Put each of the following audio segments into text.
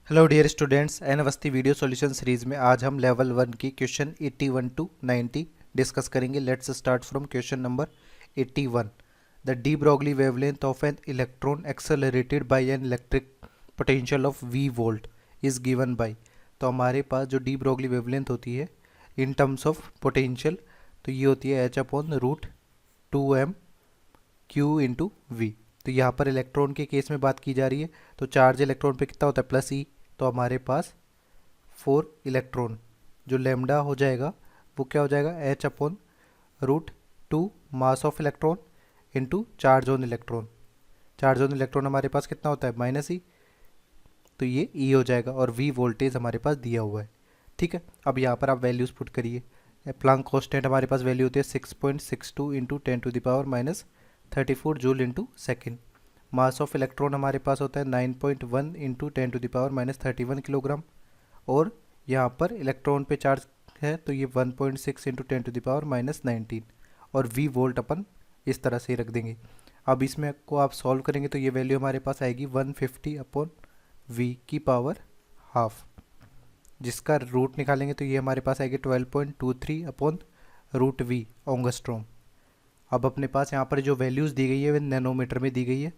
Hello dear students, N Awasthi video solution series में आज हम लेवल 1 की क्वेश्चन 81 टू 90 डिस्कस करेंगे। Let's start from question number 81। The de Broglie wavelength of an electron accelerated by an electric potential of v volt is given by. तो हमारे पास जो D Broglie wavelength होती है इन टर्म्स ऑफ पोटेंशियल, तो ये होती है h upon root 2m q into V. तो यहाँ पर इलेक्ट्रॉन के केस में बात की जा रही है, तो चार्ज इलेक्ट्रॉन पे कितना होता है प्लस ई, तो हमारे पास 4 इलेक्ट्रॉन जो लेमडा हो जाएगा वो क्या हो जाएगा h upon root 2 mass of electron into charge on electron. Charge on electron हमारे पास कितना होता है माइनस ई, तो ये ई हो जाएगा और v वोल्टेज हमारे पास दिया हुआ है। ठीक है, अब यहाँ पर आप वैल्यूज पुट करिए। प्लांक कांस्टेंट हमारे पास वैल्यू होती है 6.62 into 10 to the power minus 34 joule into second. Mass of electron हमारे पास होता है 9.1 into 10 to the power minus 31 kilogram. और यहाँ पर इलेक्ट्रॉन पे चार्ज है तो ये 1.6 into 10 to the power minus 19 और v वोल्ट अपन इस तरह से रख देंगे। अब इसमें को आप सॉल्व करेंगे तो ये वैल्यू हमारे पास आएगी 150 अपॉन v की पावर हाफ, जिसका रूट निकालेंगे तो ये हमारे पास आएगी 12.23 अपॉन रूट v ओंगस्ट्रोम। अब अपने पास यहाँ पर जो वैल्यूज़ दी गई है वे नैनोमीटर में दी गई है,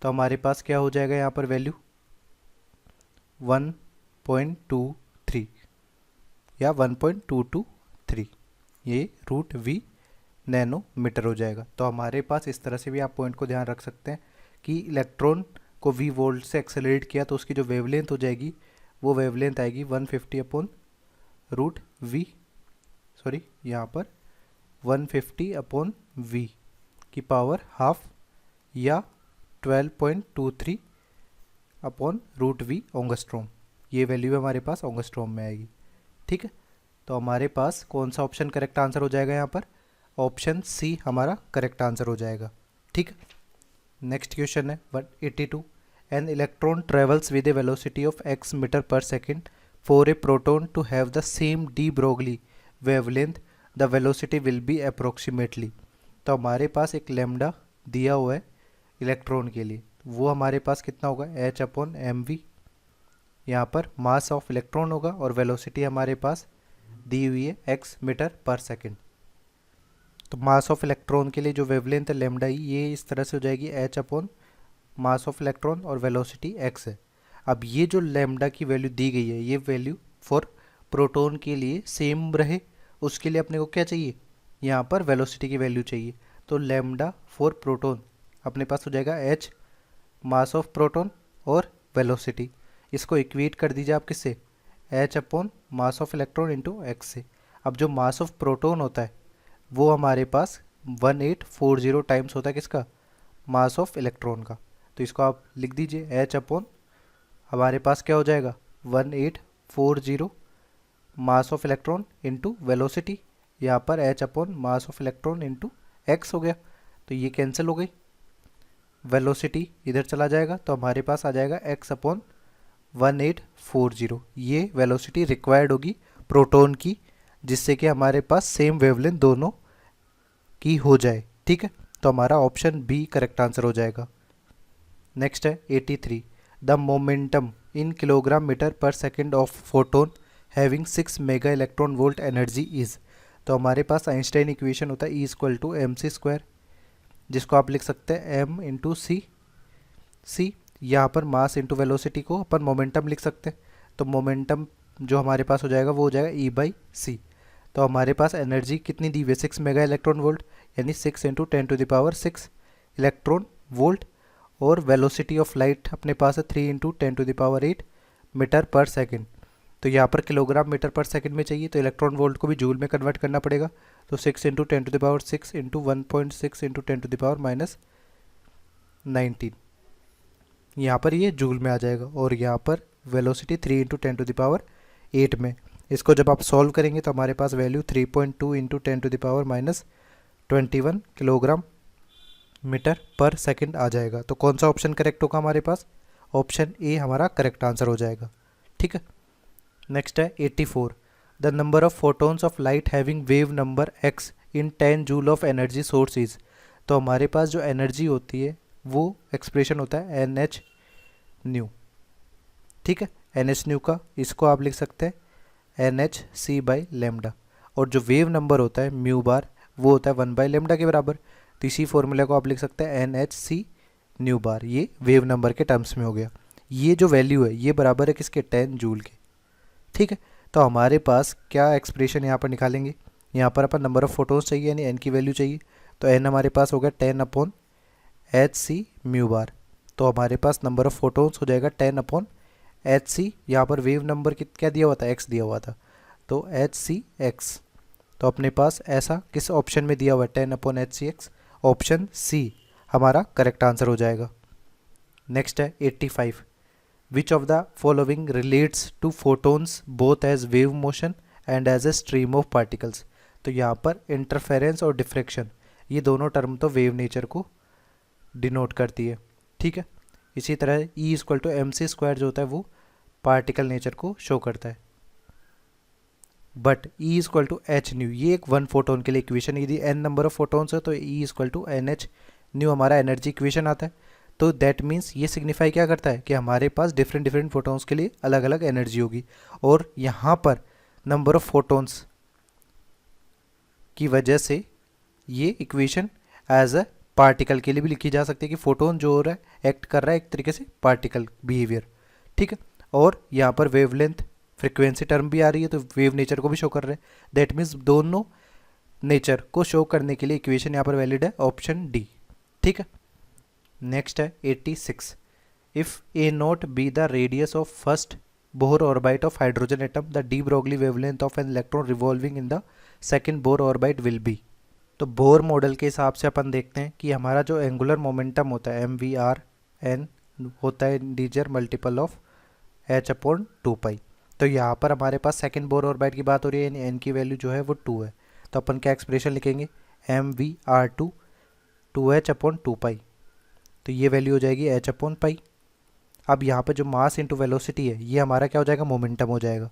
तो हमारे पास क्या हो जाएगा यहाँ पर वैल्यू 1.23 या 1.223, ये रूट वी नैनोमीटर हो जाएगा। तो हमारे पास इस तरह से भी आप पॉइंट को ध्यान रख सकते हैं कि इलेक्ट्रॉन को वी वोल्ट से एक्सेलरेट किया तो उसकी जो वेवलेंथ हो जाएगी वो वेवलेंथ आएगी 150 अपॉन रूट वी, सॉरी यहाँ पर 150 अपॉन वी की पावर हाफ या 12.23 अपॉन रूट वी ओंगस्ट्रोम। ये वैल्यू हमारे पास ओंगस्ट्रोम में आएगी। ठीक है, तो हमारे पास कौन सा ऑप्शन करेक्ट आंसर हो जाएगा यहाँ पर, ऑप्शन सी हमारा करेक्ट आंसर हो जाएगा। ठीक है, नेक्स्ट क्वेश्चन है 182। An electron travels with a velocity of x metre per second for a proton to have the same de Broglie wavelength, the velocity will be approximately. तो हमारे पास एक lambda दिया हुआ है इलेक्ट्रॉन के लिए, वो हमारे पास कितना होगा h अपॉन एम वी। यहाँ पर मास ऑफ इलेक्ट्रॉन होगा और वेलोसिटी हमारे पास दी हुई है x मीटर पर सेकेंड। तो मास ऑफ इलेक्ट्रॉन के लिए जो वेवलेंथ है लेमडा ई, ये इस तरह से हो जाएगी h upon mass of electron और वेलोसिटी x है। अब ये जो लेमडा की वैल्यू दी गई है ये वैल्यू फॉर प्रोटॉन के लिए सेम रहे, उसके लिए अपने को क्या चाहिए, यहाँ पर वेलोसिटी की वैल्यू चाहिए। तो लेमडा फॉर प्रोटॉन अपने पास हो जाएगा h मास ऑफ प्रोटॉन और वेलोसिटी, इसको इक्वेट कर दीजिए आप किससे, h upon mass of electron into x से। अब जो मास ऑफ प्रोटॉन होता है वो हमारे पास 1840 टाइम्स होता है किसका, मास ऑफ इलेक्ट्रॉन का। तो इसको आप लिख दीजिए h अपॉन हमारे पास क्या हो जाएगा 1840 मास ऑफ इलेक्ट्रॉन इंटू वेलोसिटी, यहाँ पर h upon mass of electron into x हो गया, तो ये कैंसिल हो गई, वेलोसिटी इधर चला जाएगा तो हमारे पास आ जाएगा x अपॉन 1840। ये वेलोसिटी रिक्वायर्ड होगी प्रोटॉन की, जिससे कि हमारे पास सेम वेवलेंथ दोनों की हो जाए। ठीक है, तो हमारा ऑप्शन बी करेक्ट आंसर हो जाएगा। नेक्स्ट है 83। The momentum in kilogram metre per second of photon having 6 mega electron volt energy is. तो हमारे पास आइंस्टाइन इक्वेशन होता है E equal to M C square, जिसको आप लिख सकते हैं एम इंटू सी, यहाँ पर मास इंटू वेलोसिटी को अपन मोमेंटम लिख सकते हैं, तो मोमेंटम जो हमारे पास हो जाएगा वो हो जाएगा ई बाई सी। तो हमारे पास एनर्जी कितनी दी हुई है 6 मेगा इलेक्ट्रॉन वोल्ट, यानी 6 into 10 to the power 6 electron volt, और वेलोसिटी ऑफ लाइट अपने पास है 3 into 10 to the power 8 metre per second. तो यहाँ पर किलोग्राम मीटर पर सेकेंड में चाहिए तो इलेक्ट्रॉन वोल्ट को भी जूल में कन्वर्ट करना पड़ेगा, तो 6 into 10 to the power 6 into 1.6 into 10 to the power minus 19, यहाँ पर ये जूल में आ जाएगा। और यहाँ पर velocity 3 into 10 to the power 8 में, इसको जब आप सॉल्व करेंगे तो हमारे पास value 3.2 into 10 to the power minus 21 kilogram metre per second आ जाएगा। तो कौन सा ऑप्शन करेक्ट होगा हमारे पास, ऑप्शन ए हमारा करेक्ट आंसर हो जाएगा। ठीक है, नेक्स्ट है 84। The number of photons of light having wave number x in 10 joule of energy source is. तो हमारे पास जो एनर्जी होती है वो एक्सप्रेशन होता है एन एच न्यू। ठीक है, एन एच न्यू का, इसको आप लिख सकते हैं N H C by lambda, और जो वेव नंबर होता है म्यू बार वो होता है 1 बाई लेमडा के बराबर। तो इसी फॉर्मूले को आप लिख सकते हैं एन एच सी न्यू बार, ये वेव नंबर के टर्म्स में हो गया। ये जो वैल्यू है ये बराबर है किसके, 10 जूल के। ठीक है, तो हमारे पास क्या एक्सप्रेशन यहाँ पर निकालेंगे, यहाँ पर अपन नंबर ऑफ फोटोन्स चाहिए यानी एन की वैल्यू चाहिए, तो एन हमारे पास हो गया 10 upon H C mu bar. तो हमारे पास नंबर ऑफ फोटोन्स हो जाएगा 10 अपॉन एच सी, यहाँ पर वेव नंबर क्या दिया हुआ था, एक्स दिया हुआ था, तो एच सी एक्स। तो अपने पास ऐसा किस ऑप्शन में दिया हुआ है, 10 upon H C X, option C हमारा करेक्ट आंसर हो जाएगा। नेक्स्ट है 85, which of the following relates to photons both as wave motion and as a stream of particles. तो यहाँ पर इंटरफेरेंस और डिफ्रेक्शन ये दोनों टर्म तो वेव नेचर को डिनोट करती है। ठीक है, इसी तरह E equal to M C square जो होता है वो पार्टिकल नेचर को शो करता है। But E equal to H nu, ये एक वन फोटोन के लिए इक्वेशन, यदि n नंबर ऑफ फोटोन्स है तो E equal to N H nu हमारा एनर्जी इक्वेशन आता है। तो दैट मीन्स ये सिग्निफाई क्या करता है कि हमारे पास डिफरेंट डिफरेंट फोटोन्स के लिए अलग अलग एनर्जी होगी, और यहाँ पर नंबर ऑफ फोटोन्स की वजह से ये इक्वेशन एज अ पार्टिकल के लिए भी लिखी जा सकती है कि फोटोन जो हो रहा है एक्ट कर रहा है एक तरीके से पार्टिकल बिहेवियर। ठीक है, और यहाँ पर वेवलेंथ फ्रिक्वेंसी टर्म भी आ रही है तो वेव नेचर को भी शो कर रहे हैं। दैट मीन्स दोनों नेचर को शो करने के लिए इक्वेशन यहाँ पर वैलिड है, ऑप्शन डी। ठीक है, नेक्स्ट है 86, if A not be the radius of first Bohr orbit of hydrogen atom the D Broglie wavelength of an electron revolving in the second Bohr orbit will be. तो Bohr model के हिसाब से अपन देखते हैं कि हमारा जो एंगुलर मोमेंटम होता है एम वी आर एन होता है integer multiple of H upon 2 pi. तो यहाँ पर हमारे पास सेकेंड बोर ऑर्बिट की बात हो रही है यानी एन की वैल्यू जो है वो 2 है, तो अपन क्या एक्सप्रेशन लिखेंगे, M V R to 2h upon 2 pi, तो ये वैल्यू हो जाएगी h अपॉन पाई। अब यहाँ पर जो मास इंटू वेलोसिटी है ये हमारा क्या हो जाएगा, मोमेंटम हो जाएगा,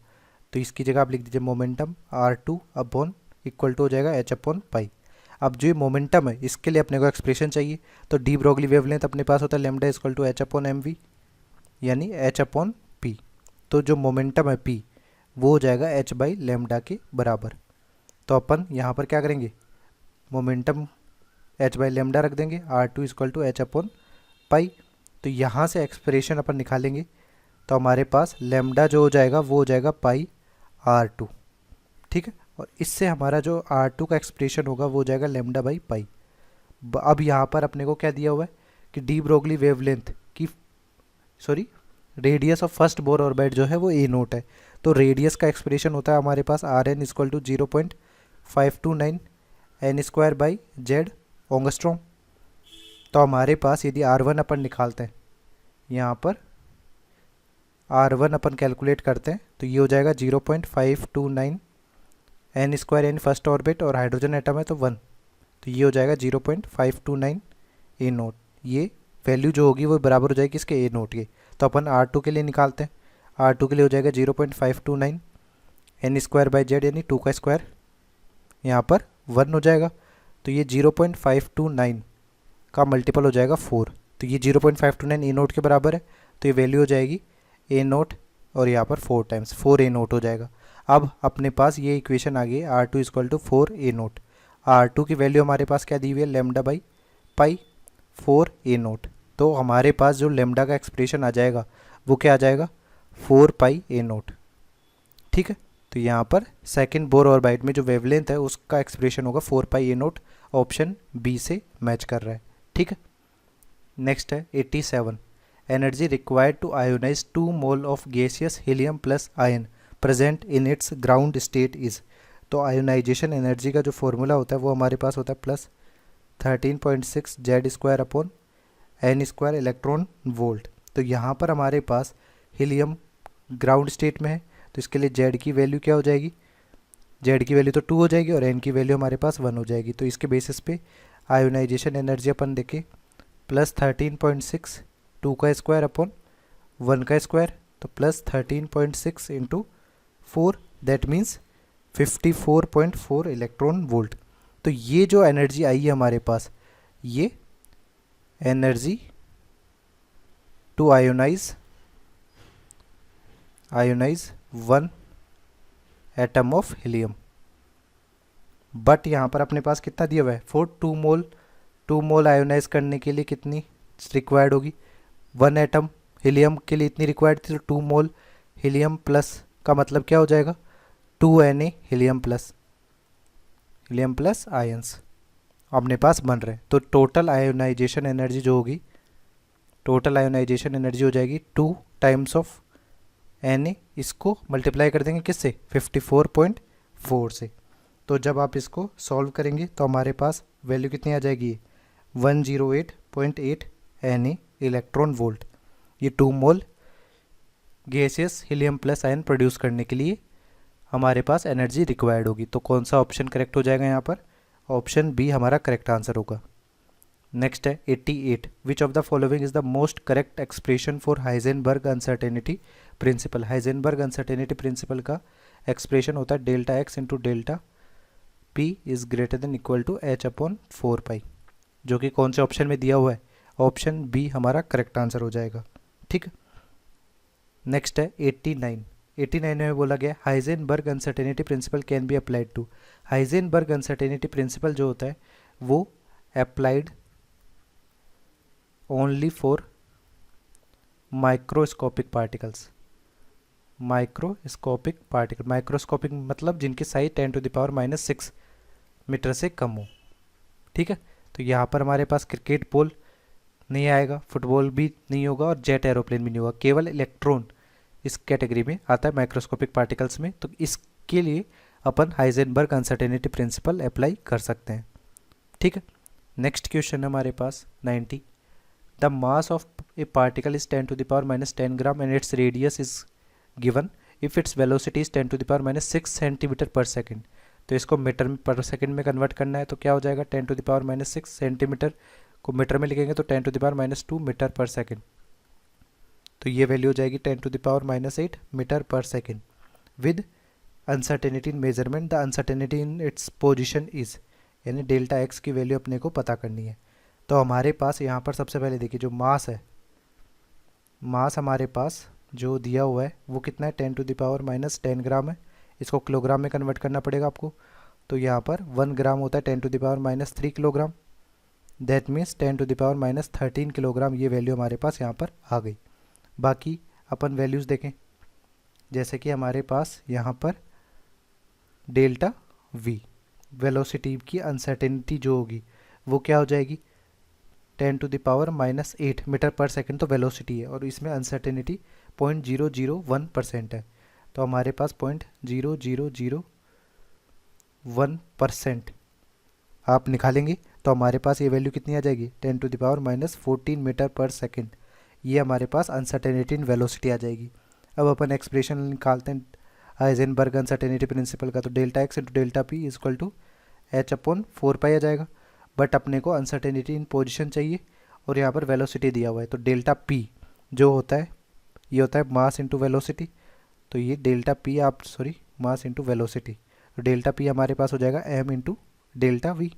तो इसकी जगह आप लिख दीजिए momentum r2 upon equal to हो जाएगा h अपॉन पाई। अब जो ये मोमेंटम है इसके लिए अपने को एक्सप्रेशन चाहिए, तो डी ब्रोगली वेवलेंथ अपने पास होता है lambda equal to h upon M V यानी h अपॉन पी। तो जो मोमेंटम है p वो हो जाएगा h बाई लेमडा के बराबर। तो अपन यहाँ पर क्या करेंगे, मोमेंटम h बाई लेमडा रख देंगे, r2 equal to h upon pi. तो यहाँ से एक्सप्रेशन अपन निकालेंगे तो हमारे पास लेमडा जो हो जाएगा वो हो जाएगा पाई r2। ठीक है, और इससे हमारा जो r2 का एक्सप्रेशन होगा वो हो जाएगा लेमडा बाई पाई। अब यहाँ पर अपने को क्या दिया हुआ है कि डी ब्रोगली वेवलेंथ की radius of first Bohr orbit जो है वो ए नोट है, तो रेडियस का एक्सप्रेशन होता है हमारे पास R N equal to 0.529 N square by Z angstrom. तो हमारे पास यदि R1 अपन निकालते हैं, यहाँ पर R1 अपन कैलकुलेट करते हैं तो ये हो जाएगा 0.529 एन स्क्वायर यानी फर्स्ट ऑर्बिट और हाइड्रोजन एटम है तो 1, तो ये हो जाएगा 0.529 ए नोट। ये वैल्यू जो होगी वो बराबर हो जाएगी इसके ए नोट के। तो अपन R2 के लिए निकालते हैं, R2 के लिए हो जाएगा 0.529 एन स्क्वायर बाई जेड यानी 2 का स्क्वायर, यहाँ पर 1 हो जाएगा, तो ये 0.529 का मल्टीपल हो जाएगा 4, तो ये 0.529 ए नोट के बराबर है, तो ये वैल्यू हो जाएगी ए नोट और यहाँ पर 4 टाइम्स 4 ए नोट हो जाएगा। अब अपने पास ये इक्वेशन आ गई है R2 equal to 4 A note. R2 की वैल्यू हमारे पास क्या दी हुई है, lambda by pi 4 A note. तो हमारे पास जो लेमडा का एक्सप्रेशन आ जाएगा वो क्या आ जाएगा, 4 पाई ए नोट। ठीक है, तो यहाँ पर सेकेंड बोर ऑर्बिट में जो वेवलेंथ है उसका एक्सप्रेशन होगा 4 pi A naught, option B से मैच कर रहा है। ठीक है, नेक्स्ट है 87, energy required to ionise 2 mole of gaseous helium plus ion present in its ground state is. तो आयोनाइजेशन एनर्जी का जो फॉर्मूला होता है वो हमारे पास होता है plus 13.6 Z square upon N square electron volt. तो यहाँ पर हमारे पास हीलियम ग्राउंड स्टेट में है तो इसके लिए जेड की वैल्यू क्या हो जाएगी, जेड की वैल्यू तो 2 हो जाएगी और एन की वैल्यू हमारे पास 1 हो जाएगी। तो इसके बेसिस पे आयोनाइजेशन एनर्जी अपन देखें प्लस 13.6 2 का स्क्वायर अपॉन 1 का स्क्वायर, तो plus 13.6 into 4 that means 54.4 electron volt. तो ये जो एनर्जी आई है हमारे पास, ये energy to ionise ionise 1 atom of helium. But यहाँ पर अपने पास कितना दिया हुआ है, फॉर 2 मोल आयोनाइज करने के लिए कितनी रिक्वायर्ड होगी, 1 एटम हीलियम के लिए इतनी रिक्वायर्ड थी, तो 2 मोल हीलियम प्लस का मतलब क्या हो जाएगा, 2Na हीलियम प्लस आयंस अपने पास बन रहे हैं। तो टोटल आयोनाइजेशन एनर्जी जो होगी, टोटल आयोनाइजेशन एनर्जी हो जाएगी 2 टाइम्स ऑफ Na, इसको मल्टीप्लाई कर देंगे किससे, 54.4 से। तो जब आप इसको सॉल्व करेंगे तो हमारे पास वैल्यू कितनी आ जाएगी, 108.8 Na इलेक्ट्रॉन वोल्ट। ये 2 mole gaseous helium plus ion produce करने के लिए हमारे पास एनर्जी रिक्वायर्ड होगी। तो कौन सा ऑप्शन करेक्ट हो जाएगा यहाँ पर, ऑप्शन बी हमारा करेक्ट आंसर होगा। नेक्स्ट है 88, which of the following is the most correct expression for Heisenberg uncertainty principle. Heisenberg uncertainty principle का एक्सप्रेशन होता है delta X into delta P is greater than equal to H upon 4 pi, जो कि कौन से option में दिया हुआ है, ऑप्शन बी हमारा करेक्ट आंसर हो जाएगा। ठीक है, नेक्स्ट है 89 में बोला गया Heisenberg uncertainty principle can be applied to. Heisenberg uncertainty principle जो होता है वो applied only for microscopic particles. Microscopic मतलब जिनकी साइज 10⁻⁻⁶ मीटर से कम हो। ठीक है, तो यहाँ पर हमारे पास क्रिकेट बॉल नहीं आएगा, फुटबॉल भी नहीं होगा और जेट एरोप्लेन भी नहीं होगा, केवल इलेक्ट्रॉन इस कैटेगरी में आता है माइक्रोस्कोपिक पार्टिकल्स में। तो इसके लिए अपन हाइजेनबर्ग अनसर्टेनिटी प्रिंसिपल अप्लाई कर सकते हैं। ठीक है, नेक्स्ट क्वेश्चन है हमारे पास 90, the mass of A particle is 10⁻⁻10 gram and its radius is given if its velocity is 10⁻⁻6 centimetre पर सेकेंड। तो इसको मीटर पर सेकेंड में कन्वर्ट करना है, तो क्या हो जाएगा, 10⁻⁻6 सेंटीमीटर को मीटर में लिखेंगे तो 10⁻⁻2 मीटर पर सेकेंड। तो ये वैल्यू हो जाएगी 10⁻⁸ metre per second with uncertainty in measurement, the uncertainty in its position is, यानी डेल्टा एक्स की वैल्यू अपने को पता करनी है। तो हमारे पास यहाँ पर सबसे पहले देखिए जो मास है, मास हमारे पास जो दिया हुआ है वो कितना है, 10⁻⁻10 ग्राम है। इसको किलोग्राम में कन्वर्ट करना पड़ेगा आपको। तो यहाँ पर 1 ग्राम होता है 10⁻³ किलोग्राम, दैट मीन्स 10⁻13 किलोग्राम। ये वैल्यू हमारे पास यहाँ पर आ गई। बाकी अपन वैल्यूज़ देखें, जैसे कि हमारे पास यहाँ पर डेल्टा वी वेलोसिटी की अनसर्टेनिटी जो होगी वो क्या हो जाएगी, 10⁻⁻8 मीटर पर सेकेंड तो वेलोसिटी है और इसमें अनसर्टेनिटी 0.001% है। तो हमारे पास 0.0001% आप निकालेंगे तो हमारे पास ये वैल्यू कितनी आ जाएगी, 10⁻⁻14 मीटर पर सेकेंड। ये हमारे पास अनसर्टेनिटी इन वेलोसिटी आ जाएगी। अब अपन एक्सप्रेशन निकालते हैं हाइजेनबर्ग अनसर्टेनिटी प्रिंसिपल का, तो delta X into delta P is equal to H upon 4 pi आ जाएगा। बट अपने को अनसर्टेनिटी इन पोजीशन चाहिए और यहाँ पर वेलोसिटी दिया हुआ है, तो डेल्टा पी जो होता है ये होता है मास इंटू वेलोसिटी। तो ये delta P mass into velocity, तो डेल्टा पी हमारे पास हो जाएगा एम इंटू डेल्टा वी।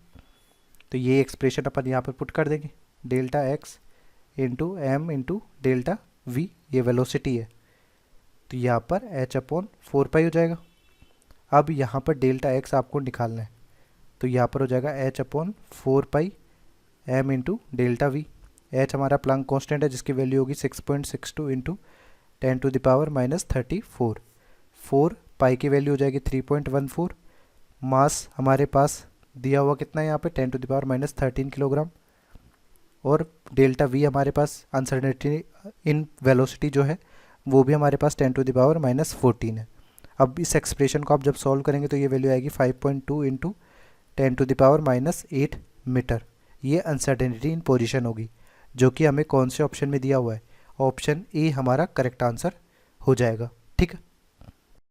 तो ये एक्सप्रेशन अपन यहाँ पर पुट कर देंगे, delta X into M into delta V, ये वेलोसिटी है। तो यहाँ पर एच अपॉन 4 पाई हो जाएगा। अब यहाँ पर डेल्टा एक्स आपको निकालना है, तो यहाँ पर हो जाएगा H upon 4 pi M into delta V. H हमारा प्लैंक कांस्टेंट है जिसकी वैल्यू होगी 6.62 इंटू 10⁻34। 4 पाई की वैल्यू हो जाएगी 3.14। मास हमारे पास दिया हुआ कितना है यहाँ पे 10⁻13 किलोग्राम, और डेल्टा वी हमारे पास अनसर्टेनिटी इन वेलोसिटी जो है वो भी हमारे पास 10⁻14 है। अब इस एक्सप्रेशन को आप जब सॉल्व करेंगे तो ये वैल्यू आएगी 5.2 इंटू 10⁻8 मीटर। ये अनसर्टेनिटी इन पोजीशन होगी, जो कि हमें कौन से ऑप्शन में दिया हुआ है, ऑप्शन ए हमारा करेक्ट आंसर हो जाएगा। ठीक है,